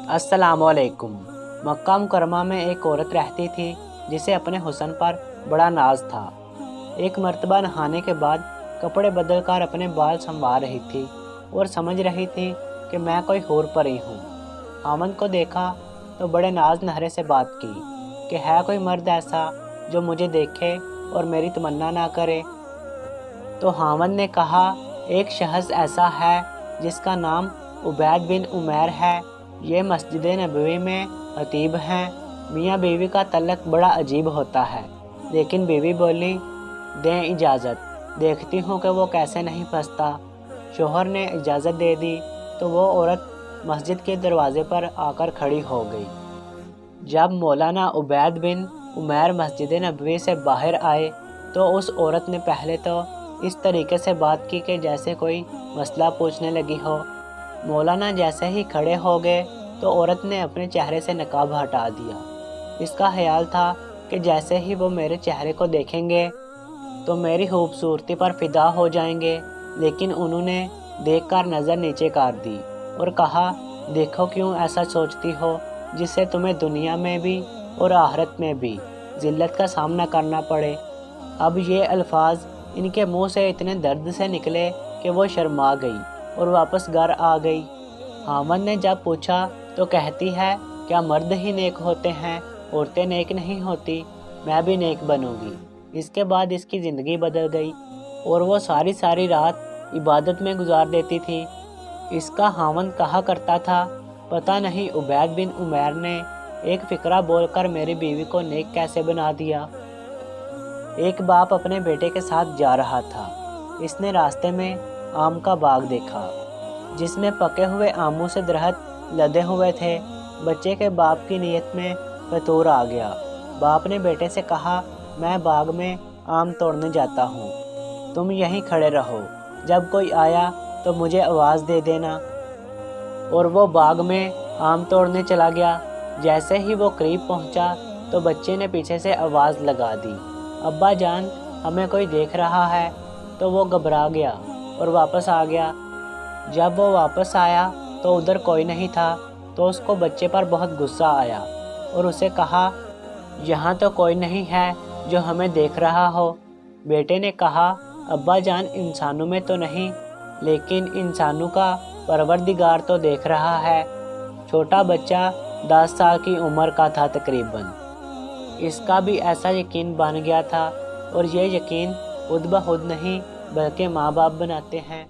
अस्सलाम वालेकुम। मक्का मुकरमा में एक औरत रहती थी जिसे अपने हुस्न पर बड़ा नाज था। एक मर्तबा नहाने के बाद कपड़े बदल कर अपने बाल संवार रही थी और समझ रही थी कि मैं कोई हूर परी हूँ। हामद को देखा तो बड़े नाज नहरे से बात की कि है कोई मर्द ऐसा जो मुझे देखे और मेरी तमन्ना ना करे। तो हामद ने कहा, एक शख्स ऐसा है जिसका नाम उबैद बिन उमैर है। ये मस्जिद नबवी में खतीब हैं। मियाँ बीवी का तल्लक बड़ा अजीब होता है। लेकिन बीवी बोली, दें इजाज़त, देखती हूँ कि वो कैसे नहीं फंसता। शोहर ने इजाज़त दे दी तो वो औरत मस्जिद के दरवाजे पर आकर खड़ी हो गई। जब मौलाना उबैद बिन उमैर मस्जिद नबवी से बाहर आए तो उस औरत ने पहले तो इस तरीके से बात की कि जैसे कोई मसला पूछने लगी हो। मौलाना जैसे ही खड़े हो गए तो औरत ने अपने चेहरे से नकाब हटा दिया। इसका ख्याल था कि जैसे ही वो मेरे चेहरे को देखेंगे तो मेरी खूबसूरती पर फिदा हो जाएंगे, लेकिन उन्होंने देखकर नज़र नीचे कर दी और कहा, देखो क्यों ऐसा सोचती हो जिससे तुम्हें दुनिया में भी और आखिरत में भी ज़िल्लत का सामना करना पड़े। अब ये अल्फाज इनके मुंह से इतने दर्द से निकले कि वो शर्मा गई और वापस घर आ गई। हामद ने जब पूछा तो कहती है, क्या मर्द ही नेक होते हैं, औरतें नेक नहीं होती? मैं भी नेक बनूंगी। इसके बाद इसकी ज़िंदगी बदल गई और वो सारी सारी रात इबादत में गुजार देती थी। इसका हामद कहा करता था, पता नहीं उबैद बिन उमैर ने एक फ़िक्रा बोलकर मेरी बीवी को नेक कैसे बना दिया। एक बाप अपने बेटे के साथ जा रहा था। इसने रास्ते में आम का बाग देखा जिसमें पके हुए आमों से दरख्त लदे हुए थे। बच्चे के बाप की नीयत में फतूर आ गया। बाप ने बेटे से कहा, मैं बाग में आम तोड़ने जाता हूँ, तुम यहीं खड़े रहो, जब कोई आया तो मुझे आवाज़ दे देना। और वो बाग में आम तोड़ने चला गया। जैसे ही वो करीब पहुँचा तो बच्चे ने पीछे से आवाज़ लगा दी, अब्बा जान, हमें कोई देख रहा है। तो वो घबरा गया और वापस आ गया। जब वो वापस आया तो उधर कोई नहीं था तो उसको बच्चे पर बहुत गुस्सा आया और उसे कहा, यहाँ तो कोई नहीं है जो हमें देख रहा हो। बेटे ने कहा, अब्बा जान, इंसानों में तो नहीं, लेकिन इंसानों का परवरदिगार तो देख रहा है। छोटा बच्चा 10 साल की उम्र का था तकरीबन। इसका भी ऐसा यकीन बन गया था और ये यकीन खुद ब खुद नहीं बल्कि माँ बाप बनाते हैं।